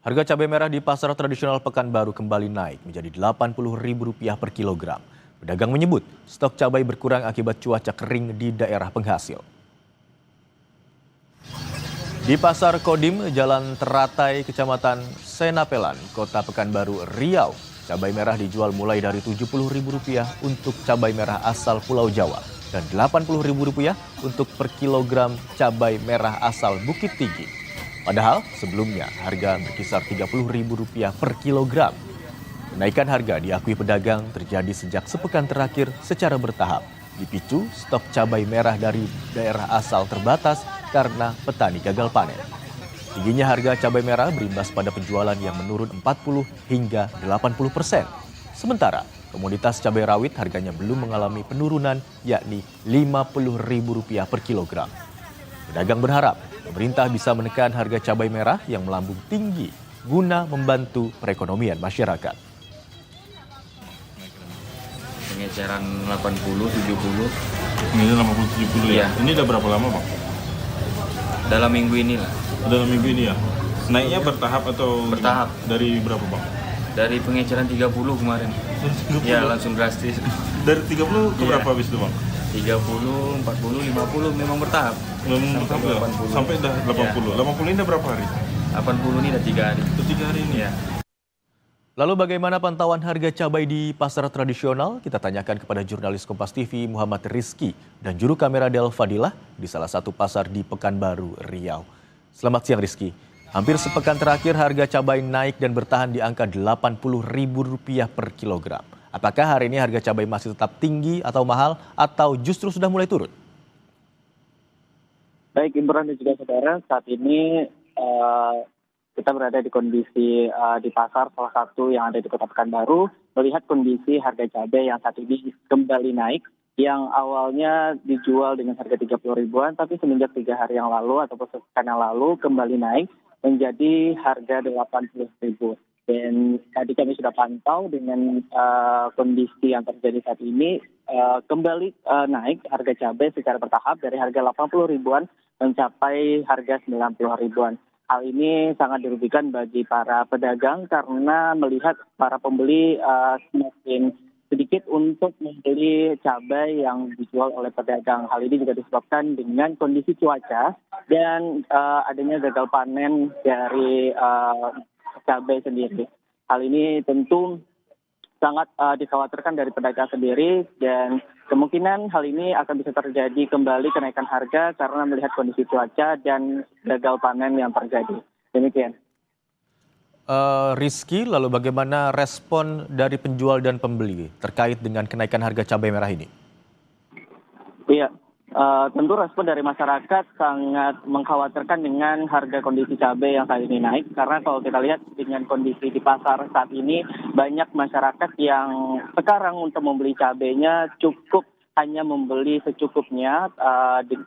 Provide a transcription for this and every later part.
Harga cabai merah di pasar tradisional Pekanbaru kembali naik menjadi Rp80.000 per kilogram. Pedagang menyebut stok cabai berkurang akibat cuaca kering di daerah penghasil. Di Pasar Kodim, Jalan Teratai, Kecamatan Senapelan, Kota Pekanbaru, Riau, cabai merah dijual mulai dari Rp70.000 untuk cabai merah asal Pulau Jawa dan Rp80.000 untuk per kilogram cabai merah asal Bukit Tinggi. Padahal sebelumnya harga berkisar Rp30.000 per kilogram. Kenaikan harga diakui pedagang terjadi sejak sepekan terakhir secara bertahap, dipicu stok cabai merah dari daerah asal terbatas karena petani gagal panen. Tingginya harga cabai merah berimbas pada penjualan yang menurun 40 hingga 80%. Sementara komoditas cabai rawit harganya belum mengalami penurunan, yakni Rp50.000 per kilogram. Pedagang berharap pemerintah bisa menekan harga cabai merah yang melambung tinggi guna membantu perekonomian masyarakat. Pengeceran 80, 70. Ini 80, 70 ya? Ini udah berapa lama, Bang? Dalam minggu ini lah. Dalam minggu ini ya? Naiknya bertahap atau? Bertahap. Dari berapa, Bang? Dari pengeceran 30 kemarin. 30? Ya, langsung drastis. Dari 30 ke berapa habis itu, Bang? 30, 40, 50 memang bertahap. Memang bertahap ya? 80. Sampai udah 80. Ya. 80 ini udah berapa hari? 80 ini udah 3 hari. Itu 3 hari ini ya? Lalu bagaimana pantauan harga cabai di pasar tradisional? Kita tanyakan kepada jurnalis Kompas TV Muhammad Rizky dan juru kamera Del Fadilah di salah satu pasar di Pekanbaru, Riau. Selamat siang Rizky. Hampir sepekan terakhir harga cabai naik dan bertahan di angka Rp80.000 per kilogram. Apakah hari ini harga cabai masih tetap tinggi atau mahal atau justru sudah mulai turun? Baik, Imran dan juga saudara, saat ini kita berada di kondisi di pasar salah satu yang ada di Kota Pekanbaru, melihat kondisi harga cabai yang saat ini kembali naik, yang awalnya dijual dengan harga 30 ribuan, tapi semenjak 3 hari yang lalu ataupun sepekan yang lalu kembali naik menjadi harga 80.000. Dan tadi kami sudah pantau dengan kondisi yang terjadi saat ini, kembali naik harga cabai secara bertahap dari harga 80 ribuan mencapai harga 90 ribuan. Hal ini sangat dirugikan bagi para pedagang karena melihat para pembeli semakin sedikit untuk membeli cabai yang dijual oleh pedagang. Hal ini juga disebabkan dengan kondisi cuaca dan adanya gagal panen dari cabai sendiri. Hal ini tentu sangat dikhawatirkan dari pedagang sendiri dan kemungkinan hal ini akan bisa terjadi kembali kenaikan harga karena melihat kondisi cuaca dan gagal panen yang terjadi. Demikian. Rizky, lalu bagaimana respon dari penjual dan pembeli terkait dengan kenaikan harga cabai merah ini? Iya. Tentu respon dari masyarakat sangat mengkhawatirkan dengan harga kondisi cabai yang saat ini naik. Karena kalau kita lihat dengan kondisi di pasar saat ini, banyak masyarakat yang sekarang untuk membeli cabainya cukup hanya membeli secukupnya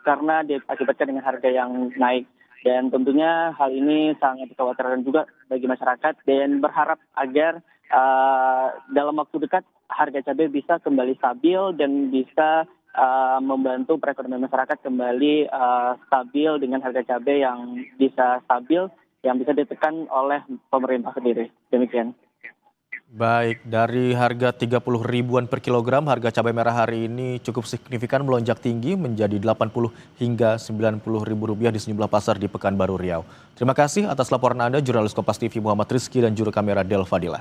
karena diakibatkan dengan harga yang naik. Dan tentunya hal ini sangat dikhawatirkan juga bagi masyarakat dan berharap agar dalam waktu dekat harga cabai bisa kembali stabil dan bisa membantu perekonomian masyarakat kembali stabil dengan harga cabai yang bisa stabil, yang bisa ditekan oleh pemerintah sendiri. Demikian. Baik, dari harga 30 ribuan per kilogram, harga cabai merah hari ini cukup signifikan melonjak tinggi menjadi 80 hingga 90 ribu rupiah di sejumlah pasar di Pekanbaru Riau. Terima kasih atas laporan Anda, jurnalis Kompas TV Muhammad Rizky dan juru kamera Del Fadilah.